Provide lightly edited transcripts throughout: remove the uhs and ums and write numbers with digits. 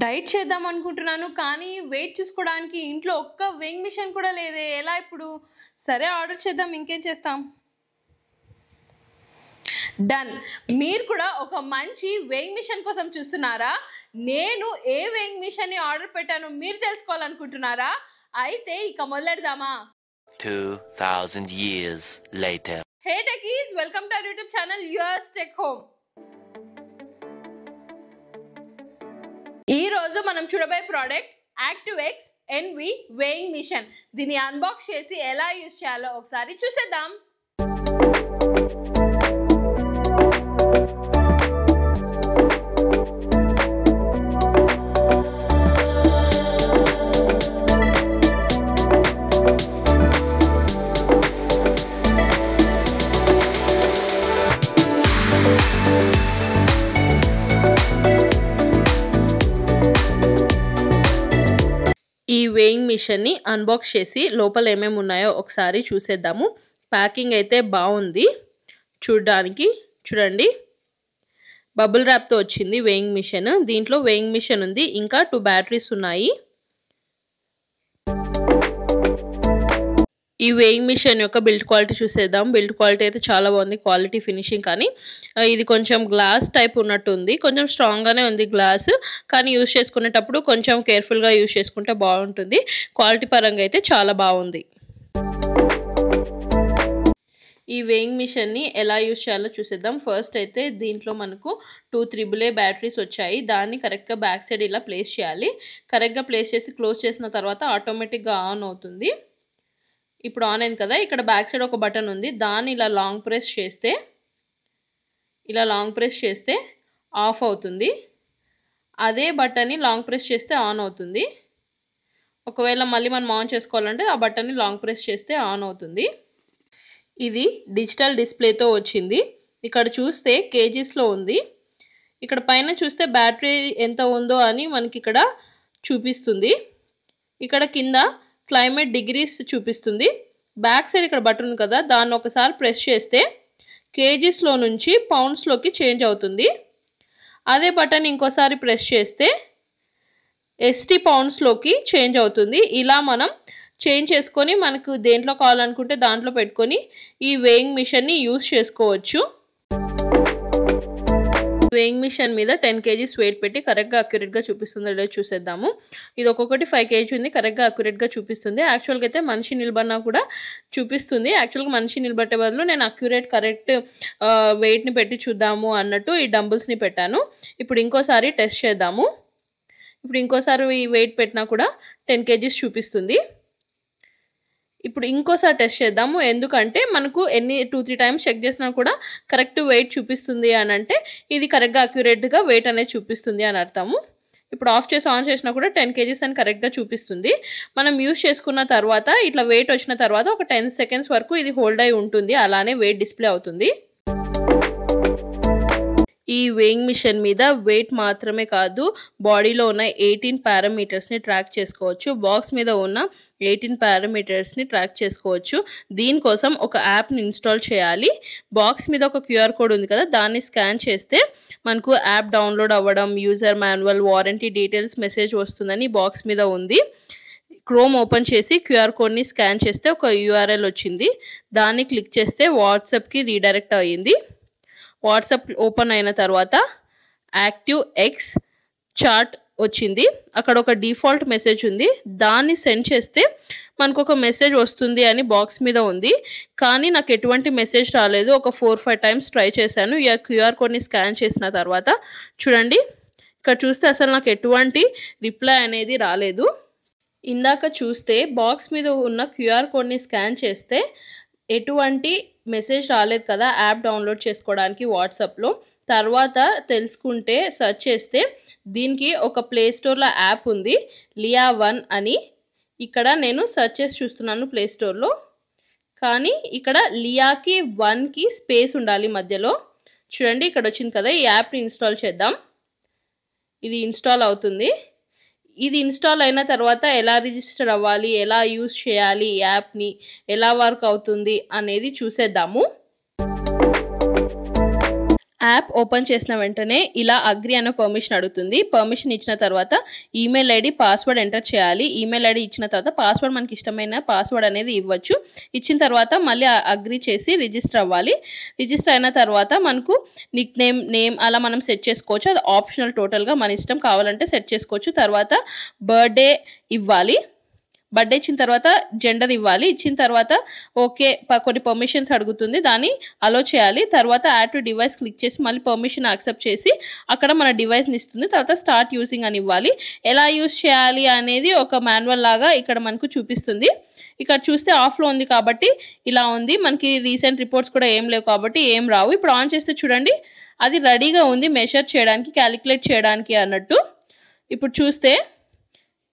Diet చేద్దాం అనుకుంటున్నాను. కానీ వెయిట్ చూసుకోవడానికి ఇంట్లో ఒక్క వెయింగ్ మిషన్ కూడా లేదే. ఎలా ఇప్పుడు? సరే ఆర్డర్ చేద్దాం, ఇంకేం చేస్తాం. డన్. మీరు కూడా ఒక మంచి వెయింగ్ మిషన్ కోసం చూస్తున్నారా? నేను ఏ వెయింగ్ మిషన్ని ఆర్డర్ పెట్టాను మీరు తెలుసుకోవాలనుకుంటున్నారా? అయితే ఇక మొదలెడదామా? 2000 years later. Hey techies, welcome to our YouTube channel Yours Tech Home. ఈ రోజు మనం చూడబోయే ప్రోడక్ట్ యాక్టివ్-X NV weighing మిషన్. దీన్ని అన్బాక్స్ చేసి ఎలా యూజ్ చేయాలో ఒకసారి చూసేద్దాం. ఈ వేయింగ్ మిషన్ని అన్బాక్స్ చేసి లోపల ఏమేమి ఉన్నాయో ఒకసారి చూసేద్దాము. ప్యాకింగ్ అయితే బాగుంది చూడడానికి. చూడండి, బబుల్ ర్యాప్తో వచ్చింది వేయింగ్ మిషన్. దీంట్లో వేయింగ్ మిషన్ ఉంది, ఇంకా 2 బ్యాటరీస్ ఉన్నాయి. ఈ వేయింగ్ మిషన్ యొక్క బిల్డ్ క్వాలిటీ చూసేద్దాం. బిల్డ్ క్వాలిటీ అయితే చాలా బాగుంది, క్వాలిటీ ఫినిషింగ్. కానీ ఇది కొంచెం గ్లాస్ టైప్ ఉన్నట్టు ఉంది, కొంచెం స్ట్రాంగ్గానే ఉంది గ్లాస్. కానీ యూజ్ చేసుకునేటప్పుడు కొంచెం కేర్ఫుల్గా యూజ్ చేసుకుంటే బాగుంటుంది. క్వాలిటీ పరంగా అయితే చాలా బాగుంది. ఈ వేయింగ్ మిషన్ని ఎలా యూజ్ చేయాలో చూసేద్దాం. ఫస్ట్ అయితే దీంట్లో మనకు 2 AAA బ్యాటరీస్ వచ్చాయి. దాన్ని కరెక్ట్గా బ్యాక్ సైడ్ ఇలా ప్లేస్ చేయాలి. కరెక్ట్గా ప్లేస్ చేసి క్లోజ్ చేసిన తర్వాత ఆటోమేటిక్గా ఆన్ అవుతుంది. ఇప్పుడు ఆన్ అయింది కదా. ఇక్కడ బ్యాక్ సైడ్ ఒక బటన్ ఉంది, దాన్ని ఇలా లాంగ్ ప్రెస్ చేస్తే ఆఫ్ అవుతుంది. అదే బటన్ని లాంగ్ ప్రెస్ చేస్తే ఆన్ అవుతుంది. ఒకవేళ మళ్ళీ మనం ఆన్ చేసుకోవాలంటే ఆ బటన్ని లాంగ్ ప్రెస్ చేస్తే ఆన్ అవుతుంది. ఇది డిజిటల్ డిస్ప్లేతో వచ్చింది. ఇక్కడ చూస్తే కేజీస్లో ఉంది. ఇక్కడ పైన చూస్తే బ్యాటరీ ఎంత ఉందో అని మనకి ఇక్కడ చూపిస్తుంది. ఇక్కడ కింద క్లైమేట్ డిగ్రీస్ చూపిస్తుంది. బ్యాక్ సైడ్ ఇక్కడ బటన్ ఉంది కదా, దాన్ని ఒకసారి ప్రెస్ చేస్తే కేజీస్లో నుంచి పౌండ్స్లోకి చేంజ్ అవుతుంది. అదే బటన్ ఇంకోసారి ప్రెస్ చేస్తే ST పౌండ్స్లోకి చేంజ్ అవుతుంది. ఇలా మనం చేంజ్ చేసుకొని మనకు దేంట్లో కావాలనుకుంటే దాంట్లో పెట్టుకొని ఈ వేయింగ్ మిషన్ని యూజ్ చేసుకోవచ్చు. వేయింగ్ మిషన్ మీద 10 kgs వెయిట్ పెట్టి కరెక్ట్గా అక్యురేట్గా చూపిస్తుందో లేదో చూసేద్దాము. ఇది ఒక్కొక్కటి 5 kg ఉంది, కరెక్ట్గా అక్యురేట్గా చూపిస్తుంది. యాక్చువల్గా అయితే మనిషి నిలబడినా కూడా చూపిస్తుంది. యాక్చువల్గా మనిషి నిలబట్టే బదులు నేను కరెక్ట్ వెయిట్ని పెట్టి చూద్దాము అన్నట్టు ఈ డంబుల్స్ని పెట్టాను. ఇప్పుడు ఇంకోసారి టెస్ట్ చేద్దాము. ఇప్పుడు ఇంకోసారి ఈ వెయిట్ పెట్టినా కూడా 10 kgs చూపిస్తుంది. ఇప్పుడు ఇంకోసారి టెస్ట్ చేద్దాము. ఎందుకంటే మనకు 2-3 టైమ్స్ చెక్ చేసినా కూడా కరెక్ట్ వెయిట్ చూపిస్తుంది అని అంటే ఇది కరెక్ట్గా అక్యురేట్గా వెయిట్ అనేది చూపిస్తుంది అని అర్థము. ఇప్పుడు ఆఫ్ చేసి ఆన్ చేసినా కూడా 10 kgs అని కరెక్ట్గా చూపిస్తుంది. మనం యూజ్ చేసుకున్న తర్వాత ఇట్లా వెయిట్ వచ్చిన తర్వాత ఒక 10 seconds వరకు ఇది హోల్డ్ అయి ఉంటుంది. అలానే వెయిట్ డిస్ప్లే అవుతుంది. ఈ వేయింగ్ మిషన్ మీద వెయిట్ మాత్రమే కాదు, బాడీలో ఉన్న 18 పారామీటర్స్ని ట్రాక్ చేసుకోవచ్చు. బాక్స్ మీద ఉన్న 18 పారామీటర్స్ని ట్రాక్ చేసుకోవచ్చు. దీనికోసం ఒక యాప్ని ఇన్స్టాల్ చేయాలి. బాక్స్ మీద ఒక QR కోడ్ ఉంది కదా, దాన్ని స్కాన్ చేస్తే మనకు యాప్ డౌన్లోడ్ అవ్వడం, user manual, warranty details message వస్తుందని బాక్స్ మీద ఉంది. క్రోమ్ ఓపెన్ చేసి QR కోడ్ని స్కాన్ చేస్తే ఒక URL వచ్చింది. దాన్ని క్లిక్ చేస్తే వాట్సాప్కి రీడైరెక్ట్ అయ్యింది. వాట్సాప్ ఓపెన్ అయిన తర్వాత యాక్టివ్-X చాట్ వచ్చింది. అక్కడ ఒక డిఫాల్ట్ మెసేజ్ ఉంది, దాన్ని సెండ్ చేస్తే మనకు ఒక మెసేజ్ వస్తుంది అని బాక్స్ మీద ఉంది. కానీ నాకు ఎటువంటి మెసేజ్ రాలేదు. ఒక 4-5 టైమ్స్ ట్రై చేశాను. ఈ QR కోడ్ని స్కాన్ చేసిన తర్వాత చూడండి, ఇక్కడ చూస్తే అసలు నాకు ఎటువంటి రిప్లై అనేది రాలేదు. ఇందాక చూస్తే బాక్స్ మీద ఉన్న QR కోడ్ని స్కాన్ చేస్తే ఎటువంటి మెసేజ్ రాలేదు కదా యాప్ డౌన్లోడ్ చేసుకోవడానికి వాట్సాప్లో. తర్వాత తెలుసుకుంటే సెర్చ్ చేస్తే దీనికి ఒక ప్లే స్టోర్లో యాప్ ఉంది, లియా 1 అని. ఇక్కడ నేను సెర్చ్ చేసి చూస్తున్నాను ప్లే స్టోర్లో. కానీ ఇక్కడ లియాకి 1కి స్పేస్ ఉండాలి మధ్యలో. చూడండి, ఇక్కడ వచ్చింది కదా. ఈ యాప్ని ఇన్స్టాల్ చేద్దాం. ఇది ఇన్స్టాల్ అవుతుంది. ఇది ఇన్స్టాల్ అయిన తర్వాత ఎలా రిజిస్టర్ అవ్వాలి, ఎలా యూజ్ చేయాలి, ఈ యాప్ని ఎలా వర్క్ అవుతుంది అనేది చూసేద్దాము. యాప్ ఓపెన్ చేసిన వెంటనే ఇలా అగ్రీ అనే పర్మిషన్ అడుగుతుంది. పర్మిషన్ ఇచ్చిన తర్వాత ఈమెయిల్ ఐడి, పాస్వర్డ్ ఎంటర్ చేయాలి. ఈమెయిల్ ఐడి ఇచ్చిన తర్వాత పాస్వర్డ్ మనకి ఇష్టమైన పాస్వర్డ్ అనేది ఇవ్వచ్చు. ఇచ్చిన తర్వాత మళ్ళీ అగ్రీ చేసి రిజిస్టర్ అవ్వాలి. రిజిస్టర్ అయిన తర్వాత మనకు నిక్ నేమ్, నేమ్ అలా మనం సెట్ చేసుకోవచ్చు. అది ఆప్షనల్ టోటల్‌గా మన ఇష్టం, కావాలంటే సెట్ చేసుకోవచ్చు. తర్వాత బర్త్‌డే ఇవ్వాలి. బర్త్‌డే ఇచ్చిన తర్వాత జెండర్ ఇవ్వాలి. ఇచ్చిన తర్వాత ఓకే కొన్ని పర్మిషన్స్ అడుగుతుంది. దాన్ని అలో చేయాలి. తర్వాత యాడ్ టు డివైస్ క్లిక్ చేసి మళ్ళీ పర్మిషన్ యాక్సెప్ట్ చేసి అక్కడ మన డివైస్‌ని ఇస్తుంది. తర్వాత స్టార్ట్ యూజింగ్ అని ఇవ్వాలి. ఎలా యూజ్ చేయాలి అనేది ఒక మాన్యువల్ లాగా ఇక్కడ మనకు చూపిస్తుంది. ఇక్కడ చూస్తే ఆఫ్‌లో ఉంది కాబట్టి ఇలా ఉంది. మనకి రీసెంట్ రిపోర్ట్స్ కూడా ఏం లేవు కాబట్టి ఏం రావు. ఇప్పుడు ఆన్ చేస్తే చూడండి, అది రెడీగా ఉంది మెజర్ చేయడానికి, క్యాలిక్యులేట్ చేయడానికి అన్నట్టు. ఇప్పుడు చూస్తే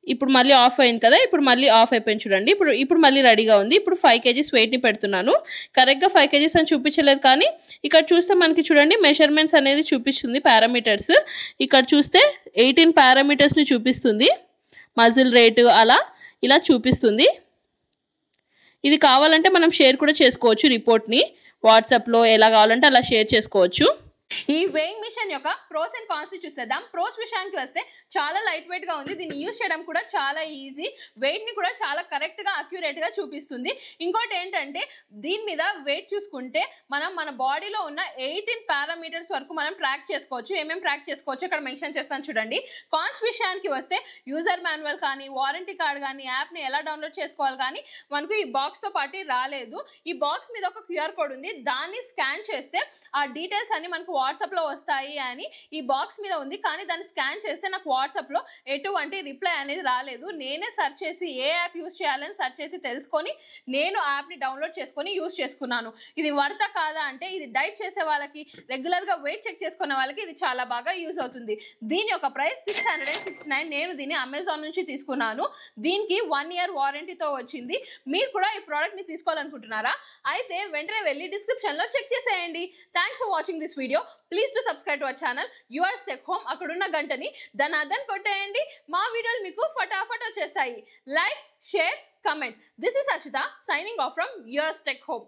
ఇప్పుడు మళ్ళీ ఆఫ్ అయింది కదా! ఇప్పుడు మళ్ళీ ఆఫ్ అయిపోయింది చూడండి. ఇప్పుడు మళ్ళీ రెడీగా ఉంది. ఇప్పుడు 5 కేజీస్ వెయిట్‌ని పెడుతున్నాను. కరెక్ట్‌గా 5 కేజీస్ అని చూపించలేదు కానీ ఇక్కడ చూస్తే మనకి చూడండి మెజర్‌మెంట్స్ అనేది చూపిస్తుంది పారామీటర్స్. ఇక్కడ చూస్తే 18 పారామీటర్స్‌ని చూపిస్తుంది. మజిల్ రేటు ఇలా చూపిస్తుంది. ఇది కావాలంటే మనం షేర్ కూడా చేసుకోవచ్చు రిపోర్ట్‌ని. వాట్సాప్‌లో ఎలా కావాలంటే అలా షేర్ చేసుకోవచ్చు. ఈ వేయింగ్ మిషన్ యొక్క ప్రోస్ అండ్ కాన్స్ చూసేద్దాం. ప్రోస్ విషయానికి వస్తే చాలా లైట్ వెయిట్ గా ఉంది. దీన్ని యూజ్ చేయడం కూడా చాలా ఈజీ. వెయిట్ ని కూడా చాలా కరెక్ట్ గా అక్యురేట్ గా చూపిస్తుంది. ఇంకోటి ఏంటంటే దీని మీద వెయిట్ చూసుకుంటే మనం మన బాడీలో ఉన్న 18 పారామీటర్స్ వరకు మనం ట్రాక్ చేసుకోవచ్చు. ఏమేమి ట్రాక్ చేసుకోవచ్చు ఇక్కడ మెన్షన్ చేస్తాను చూడండి. కాన్స్ విషయానికి వస్తే యూజర్ మాన్యువల్ కానీ, వారంటీ కార్డ్ కానీ, యాప్ ని ఎలా డౌన్లోడ్ చేసుకోవాలి కానీ మనకు ఈ బాక్స్ తో పాటు రాలేదు. ఈ బాక్స్ మీద ఒక క్యూఆర్ కోడ్ ఉంది. దాన్ని స్కాన్ చేస్తే ఆ డీటెయిల్స్ అన్ని మనకు వాట్సాప్ లో వస్తాయి అని ఈ బాక్స్ మీద ఉంది. కానీ దాన్ని స్కాన్ చేస్తే నాకు వాట్సాప్ లో ఎటువంటి రిప్లై అనేది రాలేదు. నేనే సెర్చ్ చేసి ఏ యాప్ యూజ్ చేయాలని సెర్చ్ చేసి తెలుసుకొని నేను యాప్ ని డౌన్లోడ్ చేసుకొని యూజ్ చేసుకున్నాను. ఇది వర్తా కాదా అంటే ఇది డైట్ చేసే వాళ్ళకి, రెగ్యులర్ గా వెయిట్ చెక్ చేసుకునే వాళ్ళకి ఇది చాలా బాగా యూజ్ అవుతుంది. దీని యొక్క ప్రైస్ 669. నేను దీన్ని అమెజాన్ నుంచి తీసుకున్నాను. దీనికి 1 year వారంటీతో వచ్చింది. మీరు కూడా ఈ ప్రోడక్ట్ ని తీసుకోవాలనుకుంటున్నారా? అయితే వెంటనే వెళ్ళి డిస్క్రిప్షన్ లో చెక్ చేసేయండి. Thanks for watching this video. Please to subscribe to our channel yours take home. అక్కడున్న గంటని ధనాధన్ కొట్టేయండి. మా వీడియోలు మీకు ఫటాఫట్ వచ్చేస్తాయి. Like, share, comment. This is Arshita signing off from yours take home.